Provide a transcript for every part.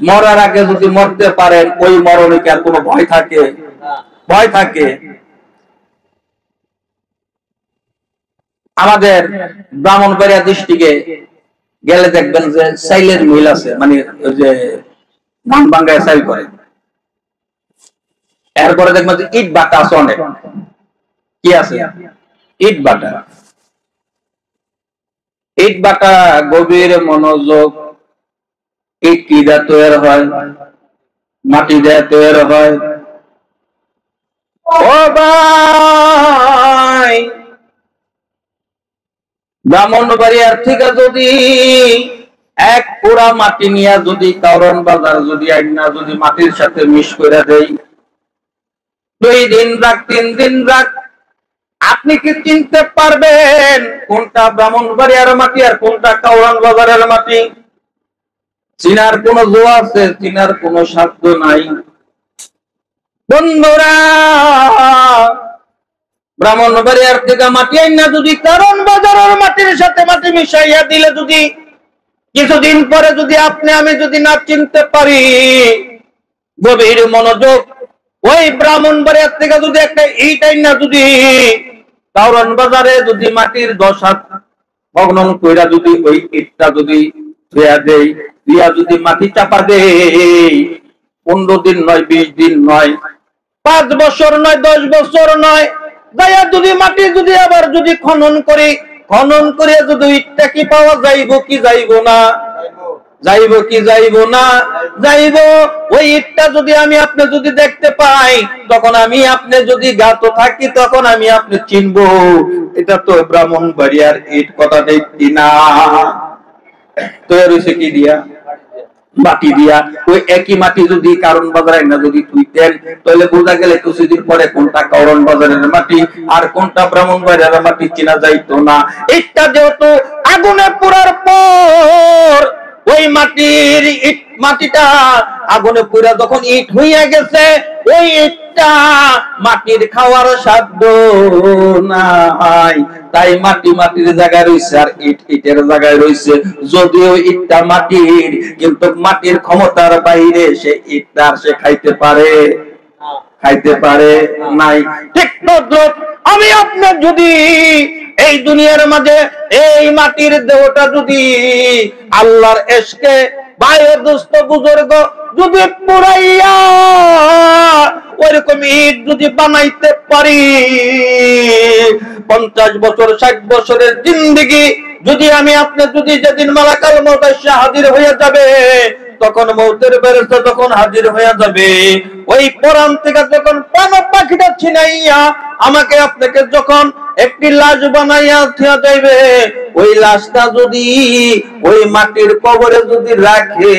মরার আগে যদি মরতে পারেন ওই মরণে কি আর কোনো ভয় থাকে? ভয় থাকে? আমাদের ব্রাহ্মণবাড়িয়া ডিস্ট্রিক্টে গেলে দেখবেন যে সাইলের মিল আছে, মানে ওই যে ধান ভাঙ্গায় সাইল করে। এরপরে দেখবেন যে ইট বাটা আছে অনেক। কি আছে? ইট বাটা। ইট বাটা গভীর মনোযোগ। ইট কি দিয়ে তৈরি হয়? মাটি দিয়ে তৈরি হয়। ও ভাই, ব্রাহ্মণবাড়িয়ার থেকে যদি এক পুরা মাটি নিয়ে যদি কারণ বাজার যদি আইনা যদি মাটির সাথে মিশ করে দেই, 2 দিন রাখ 3 দিন রাখ, আপনি কি চিনতে পারবেন কোনটা ব্রাহ্মণবাড়িয়ার মাটি আর কোনটা কাউরান বাজারের মাটি? চিনার কোন জো আছে? চিনার কোন সাধ্য নাই। বন্ধুরা, ব্রাহ্মণবাড়িয়ার থেকে মাটি আইনা যদি কারণ বাজারের মাটির সাথে মাটি মিশাইয়া দিলে যদি কিছুদিন পরে যদি আপনি আমি যদি না চিনতে পারি, গভীর মনোযোগ, ওই ব্রাহ্মণবাড়িয়ার থেকে যদি একটা ইট আইনা যদি কারণ বাজারে যদি মাটির 10 হাত ভগ্ন কইরা যদি ওই ইটটা যদি ধুয়া দেই, দিয়া যদি মাটি চাপা দেই, 15 দিন নয়, 20 দিন নয়, 5 বছর নয়, 10 বছর নয়, যাইয়া যদি মাটি যদি আবার যদি খনন করি, খনন করে যদি ইটটা কি পাওয়া যাইব কি যাইব না? যাইব কি যাইব না? যাইব। ওই ইটটা যদি আমি আপনি যদি দেখতে পাই, তখন আমি আপনি যদি জ্ঞাত থাকি, তখন আমি আপনি চিনব এটা তো ব্রাহ্মণবাড়িয়ার ইট। কথা ঠিক কিনা? তৈরি হয়েছে কি দিয়া? মাটি দিয়া। ওই একই মাটি যদি কারণ বাজারে না যদি তুইতেন, তাহলে বোঝা গেলে কিছুদিন পরে কোনটা কারণ বাজারের মাটি আর কোনটা ব্রাহ্মণবাড়িয়ার মাটি চিনা যাইতো না। ইটটা যেহেতু আগুনে পোড়ার পর ওই মাটির ইট, মাটিটা আগুনে পুরা যখন ইট হইয়া গেছে, ওই ইটটা মাটির খাওয়ার সাধ্য নাই। তাই মাটি মাটির জায়গায় রয়েছে আর ইট ইটের জায়গায় রয়েছে। যদিও ইটটা মাটির, কিন্তু মাটির ক্ষমতার বাইরে সে ইটটা সে খাইতে পারে? খাইতে পারে নাই। ঠিক তদ্রুপ আমি আপনার যদি এই দুনিয়ার মাঝে এই মাটির দেহটা যদি আল্লাহর ইশকে ভাইয়ের দোস্ত বুজুর্গ যদি পুরাইয়া ওইরকম ইট যদি বানাইতে পারি, 50 বছর 60 বছরের জিন্দেগি যদি আমি আপনি যদি যেদিন মালাকাল মউত এসে হাজির হয়ে যাবে, তখন মউতের ফেরেশতা যখন হাজির হয়ে যাবে, ওই পরান থেকে যখন প্রাণ পাখিটা ছিনাইয়া আমাকে আপনাকে যখন একটি লাশ বানাইয়া থিয়া যাইবে, ওই লাশটা যদি ওই মাটির কবরে যদি রাখে,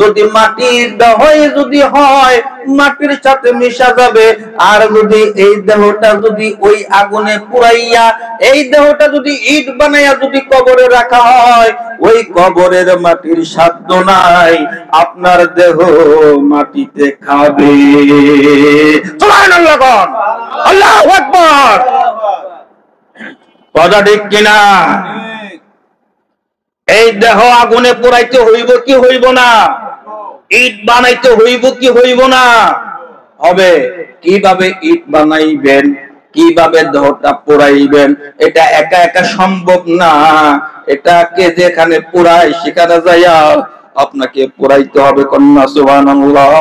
যদি মাটির দেহই যদি হয় মাটির সাথে মিশা যাবে। আর যদি এই দেহটা যদি ওই আগুনে পুড়াইয়া এই দেহটা যদি ইট বানাইয়া যদি কবরে রাখা হয়, ওই কবরের মাটির সাধ্য নাই আপনার দেহ মাটিতে খাবে। সুবহানাল্লাহ, আল্লাহু আকবার। কথা ঠিক কিনা? এই দেহ আগুনে পোড়াইতে হইব কি হইব না? ইট বানাইতে হইব কি হইব না? হবে। কিভাবে ইট বানাইবেন, কিভাবে দেহটা পোড়াইবেন, এটা একা একা সম্ভব না। এটাকে যেখানে পোড়াই সেখানে যাইয়া আপনাকে পোড়াইতে হবে। কন্যা সুবহানাল্লাহ।